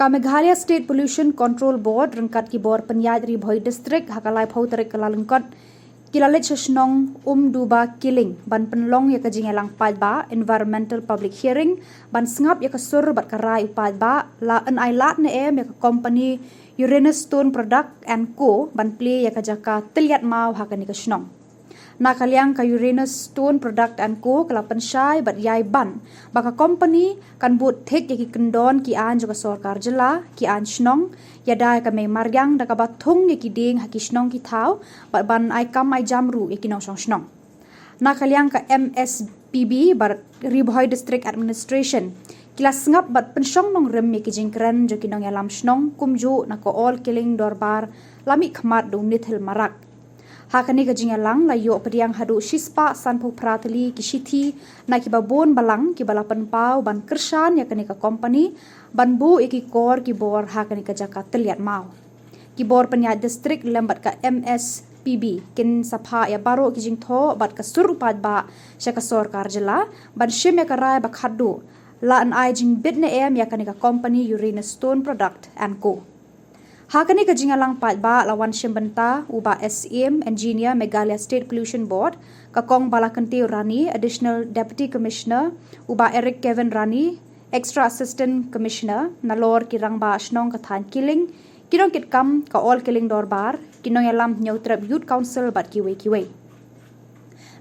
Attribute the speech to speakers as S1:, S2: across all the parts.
S1: Meghalaya State Pollution Control Board rengkat ki bor penyat ri Bhoi District hakalai phau tarik kalalengkot kilalit sesnong duba killing ban penlong ya kajingelang padba environmental public hearing ban sengap ya kasur bat karai padba la an ai lat ne ya company Uranus Stone Product and Co ban play ya kajaka teliat mau hakani kasnong nakaliang ka Uranus Stone Product and Co kala pensyai bat yai ban baka company kan but thek ya ki kendon ki an juga sarkar jela ki an snong ya dai ka me maryang da ka bathung ya ki ding ha ki snong ki thau bat ban ai kam ai jamru ya ki nong snong nakaliang ka MSPB bar Ribhoi District Administration kilas ngap bat pensyong nong rem ya ki jingkran jo ki nong ya lam snong kumju na ko all killing dorbar lami khmat do nithil marak hakani ka jingalang la yo pediang hadu shispa sanpo pratali kishiti na ki babon balang ki balapan pau ban kersan ya kani ka company ban bu iki kor ki bor hakani ka jaka teliat mau ki bor penyat district lembat ka MSPB kin sapha ya baro ki jingtho bat ka surupad ba sya ka sarkar jela ban shim ya karai ba khadu la an ai jing bit ne em ya kani ka company Uranus Stone Product and Co hakani ka jingalang padba lawan shimbenta uba SEM engineer Meghalaya State Pollution Board ka kong balakante Rani additional deputy commissioner uba Eric Kevin Rani extra assistant commissioner nalor kirangba snong ka than killing kinong kitkam ka all killing dorbar kinong yalam nyautrap youth council bat kiwe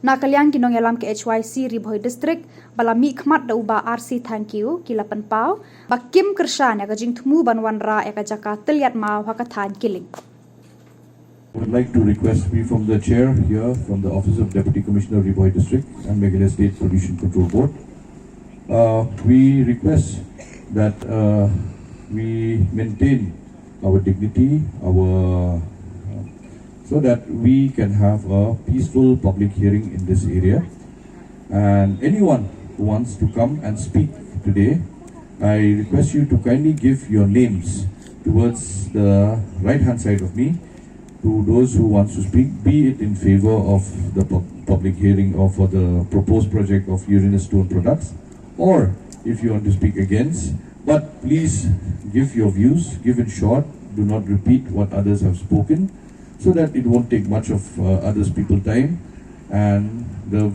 S1: nakaliang kinong yalam ke HYC Ribhoi District balami khmat da uba RC thank you kilapan pau bakim kersan ya kajing thmu banwan ra ya kajaka teliat mau haka than killing.
S2: I would like to request me from the chair here from the Office of Deputy Commissioner Ribhoi District and Meghalaya State Pollution Control Board. We request that we maintain our dignity, so that we can have a peaceful public hearing in this area. And anyone who wants to come and speak today, I request you to kindly give your names towards the right hand side of me to those who want to speak, be it in favor of the public hearing or for the proposed project of Uranus Stone Products, or if you want to speak against. But please give your views, give it short, do not repeat what others have spoken, so that it won't take much of others people's time, and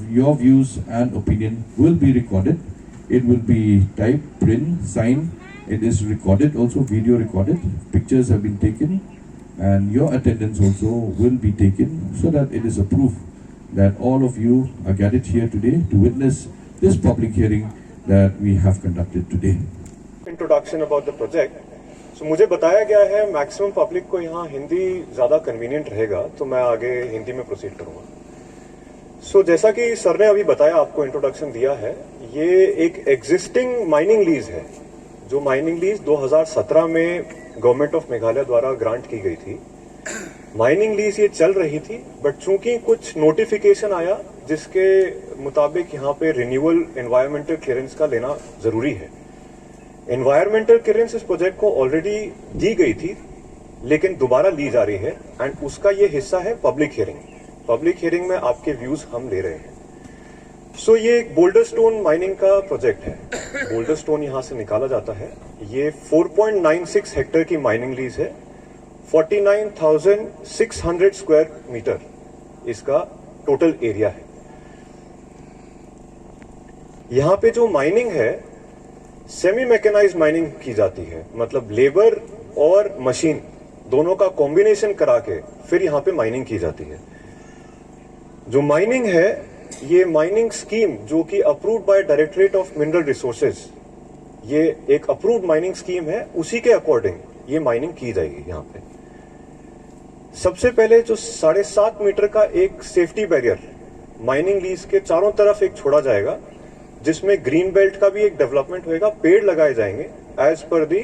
S2: your views and opinion will be recorded. It will be typed, print, signed. It is recorded, also video recorded. Pictures have been taken, and your attendance also will be taken, so that it is a proof that all of you are gathered here today to witness this public hearing that we have conducted today.
S3: Introduction about the project. So मुझे बताया गया है maximum public को यहाँ हिंदी ज़्यादा कन्वीनियंट रहेगा, तो मैं आगे हिंदी में प्रोसीड करूँगा. सो जैसा कि सर ने अभी बताया, आपको इंट्रोडक्शन दिया है, ये एक एग्जिस्टिंग माइनिंग लीज है, जो माइनिंग लीज 2017 में गवर्नमेंट ऑफ मेघालय द्वारा ग्रांट की गई थी. माइनिंग लीज ये चल रही थी, बट चूंकि कुछ नोटिफिकेशन आया जिसके मुताबिक यहाँ पे रिन्यूअल एनवायरमेंटल क्लियरेंस का लेना जरूरी है. एनवायरमेंटल क्लियरेंस इस प्रोजेक्ट को ऑलरेडी दी गई थी, लेकिन दोबारा ली जा रही है, एंड उसका ये हिस्सा है पब्लिक हियरिंग. पब्लिक हियरिंग में आपके व्यूज हम ले रहे हैं. सो ये एक बोल्डर स्टोन माइनिंग का प्रोजेक्ट है. बोल्डर स्टोन यहां से निकाला जाता है. ये 4.96 हेक्टेयर की माइनिंग लीज है. 49,600 स्क्वायर मीटर इसका टोटल एरिया है. यहां पे जो माइनिंग है, सेमी मैकेनाइज्ड माइनिंग की जाती है, मतलब लेबर और मशीन दोनों का कॉम्बिनेशन करा के फिर यहां पे माइनिंग की जाती है. जो माइनिंग है, ये माइनिंग स्कीम जो कि approved by directorate of mineral resources, ये एक अप्रूव्ड माइनिंग स्कीम है, उसी के अकॉर्डिंग ये माइनिंग की जाएगी. यहां पे सबसे पहले जो 7.5 मीटर का एक सेफ्टी बैरियर माइनिंग लीज के चारों तरफ एक छोड़ा जाएगा, जिसमें ग्रीन बेल्ट का भी एक डेवलपमेंट होएगा. पेड़ लगाए जाएंगे एज पर दी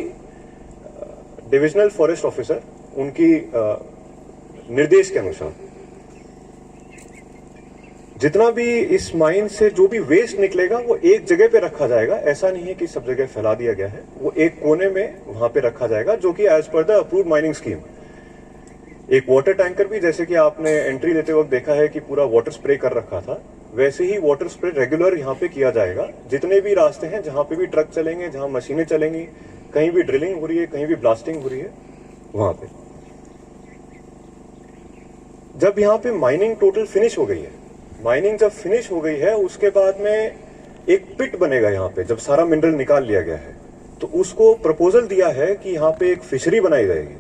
S3: डिविजनल फॉरेस्ट ऑफिसर, उनकी निर्देश के अनुसार. जितना भी इस माइन से जो भी वेस्ट निकलेगा वो एक जगह पे रखा जाएगा. ऐसा नहीं है कि सब जगह फैला दिया गया है. वो एक कोने में वहां पे रखा जाएगा, जो कि as per the approved mining scheme. एक वाटर टैंकर भी, जैसे कि आपने एंट्री लेते वक्त देखा है कि पूरा वाटर स्प्रे कर रखा था, वैसे ही वाटर स्प्रे रेगुलर यहाँ पे किया जाएगा. जितने भी रास्ते हैं जहाँ पे भी ट्रक चलेंगे, जहाँ मशीनें चलेंगी, कहीं भी ड्रिलिंग हो रही है, कहीं भी ब्लास्टिंग हो रही है, वहां पे जब यहाँ पे माइनिंग टोटल फिनिश हो गई है, माइनिंग जब फिनिश हो गई है, उसके बाद में एक पिट बनेगा यहाँ पे। जब सारा मिनरल निकाल लिया गया है तो उसको प्रपोजल दिया है कि यहाँ पे एक फिशरी बनाई जाएगी,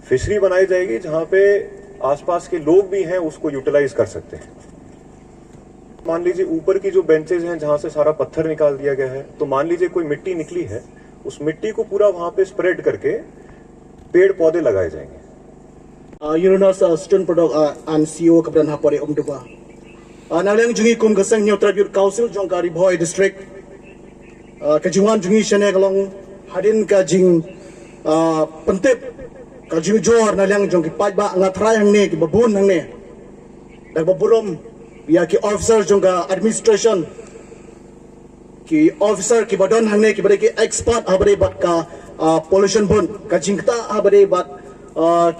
S3: फिशरी बनाई जाएगी जहाँ पे आसपास के लोग भी हैं उसको यूटिलाइज कर सकते हैं। मान लीजिए ऊपर की जो बेंचेज हैं जहां से सारा पत्थर निकाल दिया गया है, तो मान लीजिए कोई मिट्टी निकली है, उस मिट्टी को पूरा वहां पे स्प्रेड करके पेड़ पौधे लगाए जाएंगे।
S4: Uranus student product and CEO Kapten Hapore Umduba. Nalang Jungi Kum Gasang New Tribute Council Jongkari Boy District. Kajuan Jungi Shanegalong Hadin Kajing Pentip Kajing Jor Nalang Jongi Paiba Ngatrai Hangne Babun Hangne. Dagbaburum या कि ऑफिसर जो का एडमिनिस्ट्रेशन की ऑफिसर की बदन हंगने की बड़े की एक्सपर्ट हबरे बात का पोल्यूशन बन का जिंकता हबरे बात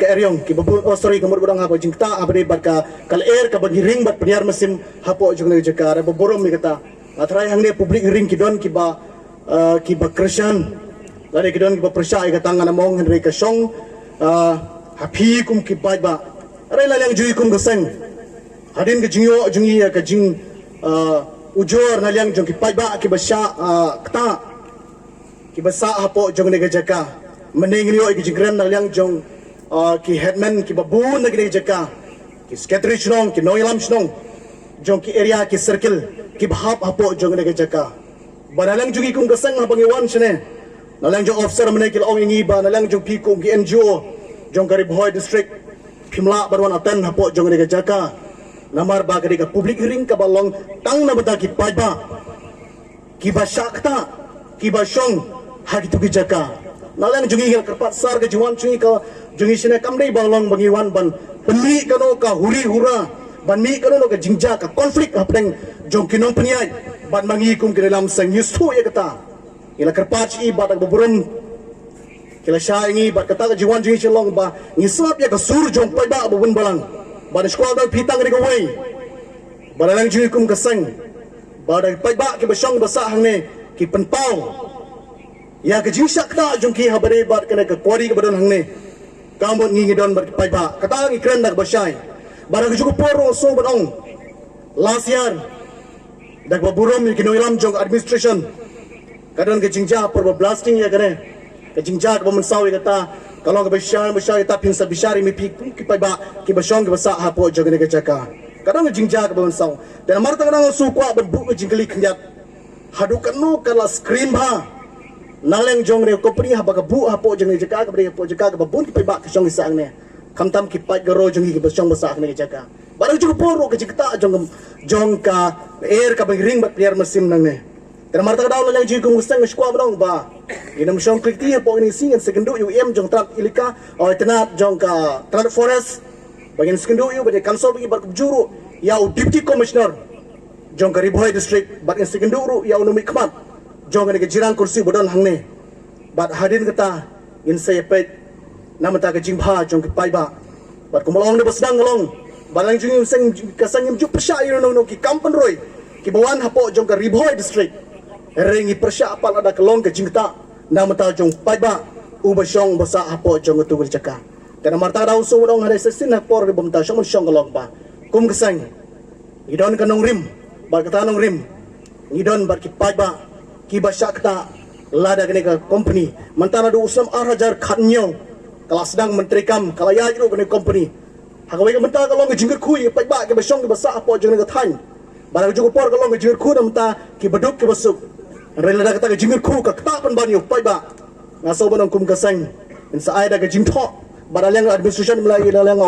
S4: के एरियम की बबू सॉरी कमर बड़ांग हबो जिंकता हबरे बात का कल एयर का बगी रिंग बात पेनियर मसिम हपो जुगने जका रे बोरोम मिगता अथराय हंगने पब्लिक रिंग की डन की बा कृष्ण लारे की डन की बा प्रशाय का तांगा मोंग हनरे का सोंग हफी कुम की बाइबा अरे लालेंग जुई कुम गसंग Hadin ke jingyo jungi ya ke jing ujor naliang jong ki paiba ki basa kta ki basa hapo jong ne jaka mening liyo ki jingran naliang jong ki headman ki babun ne jaka ki secretary chnong ki noilam chnong jong ki area ki circle ki bhap hapo jong ne jaka banalang jungi kum gasang habangi wan chne nalang jong officer mene ki ong ingi ba nalang jong pi kum ki NGO jong garib hoy district phimla barwan aten hapo jong ne jaka Namar bagari ka public hearing ka balong tang na bata ki paiba ki ba shakta ki ba shong hagi tu ki jaka nalang jungi hil kerpat sar ke juan cungi ka jungi sine kamdei balong bangiwan ban peni kano ka huri hura ban mi kano ka jingja ka konflik hapeng jong kinong peniai ban mangi kum ki dalam sang yustu ya kata ila kerpat i badak buburum kila syaingi bat kata ka juan jungi chelong ba ngisap ya ka sur jong paiba bubun balang Bada sekolah dah pitang ni kawai. Bada lang jui kum kasang. Bada paiba ki basong basa hang ne ki penpau. Ya ke jisak ta jong ki habare bat kena ke kwari ke badan hang ne. Kamu ngi don bat paiba. Kata ngi kren dak basai. Bada ke juku poro so badong. Last year dak baburom ki noilam jong administration. Kadon ke jingja por blasting ya kene. Ke jingja ke bamensau kata kalau ke besar kita pinsa besari mi pik ki paiba ki basong ki basa hapo jogne ke jaka kadang jingja ke bonsang dan marta kadang su kwa bu jingli knyat hadu kanu kala screen ba naleng jong re company ha ba bu hapo jogne jaka ke hapo jaka ke babun ki paiba ki song isang ne kamtam ki pai garo jongi ki basong basa ne jaka baru juga poro ke jikta jong ka air ka ring bat player mesin nang ne dan marta kadang naleng ji kum gustang skwa bang ba Inam song kriti po ini sing sekendu UM jong trak ilika o tenat jong ka trak forest bagian sekendu yu bagi kansol bagi bar juru ya deputy commissioner jong ka Riboy district bagian sekendu ru ya unumi kmat jong ka jirang kursi bodan hangne bat hadin kata in say pet namata ka jingpha jong ka paiba bat kumolong de basdang ngolong balang jing sing kasang im ju persya yu no ki kampan roy ki bawan hapo jong ka Riboy district Rengi persya apal ada kelong ke jingta nama ta jong paiba ubasong basa hapo jong tu berjaka dan marta dau so dong hade sesin por de bomta shong shong kelong ba kum kesang idon kanong rim bar kata nong rim idon bar ki paiba ki basa kata lada kene ka company mantara do usam 8,000 khatnyo kala sedang menteri kam kala ya jero kene company hagawai ka menta kelong ke jingger kui paiba ke basong ke basa hapo jong ne ka than bar juga por kelong ke jingger khu namta ki beduk ke basuk Rela dah kata ke jingir ku ke ketapan banyu paiba ngaso banong kum kasang insa ai dah ke jingtho baralang administration mulai dalang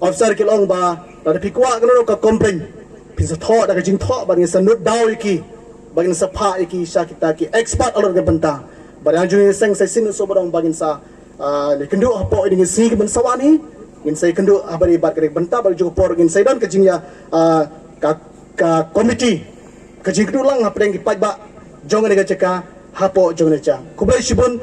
S4: officer kilong ba dah pikwa kena ka complain pinsa tho dah ke jingtho bagi sanut daw iki bagi sapa iki sya kita ki expert alor ke benta barang ju seng sai sin so banong bagi sa le kendu apo ini si ke bensawani in sai kendu abari bar ke benta bagi ju por in sai dan ke jingya ka committee ke jingdu lang apa yang ki paiba Jong ne ga chaka hapo jong ne cha kubai shibun